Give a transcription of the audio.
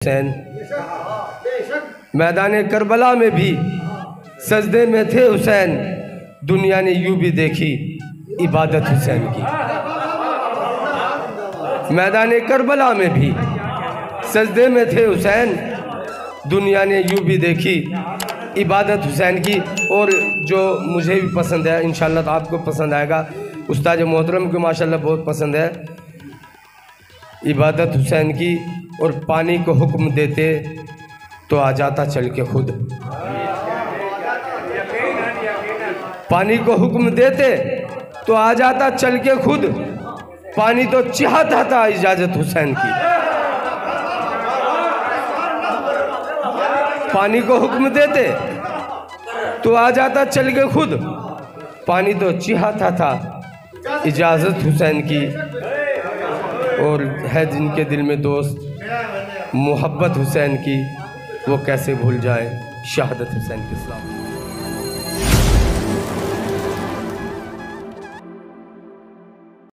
हुसैन मैदान करबला में भी सजदे में थे हुसैन, दुनिया ने यूं भी देखी इबादत हुसैन की। मैदान करबला में भी सजदे में थे हुसैन, दुनिया ने यूं भी देखी इबादत हुसैन की। और जो मुझे भी पसंद है, इंशाल्लाह तो आपको पसंद आएगा, उस्ताद मोहतरम को माशाल्लाह बहुत पसंद है, इबादत हुसैन की। और पानी को हुक्म देते तो आ जाता चल के खुद, पानी को हुक्म देते तो आ जाता चल के खुद, पानी तो चाहता था इजाजत हुसैन की। पानी को हुक्म देते तो आ जाता चल के खुद, पानी तो चाहता था इजाजत हुसैन की। और है जिनके दिल में दोस्त मोहब्बत हुसैन की, वो कैसे भूल जाए शहादत हुसैन के साथ।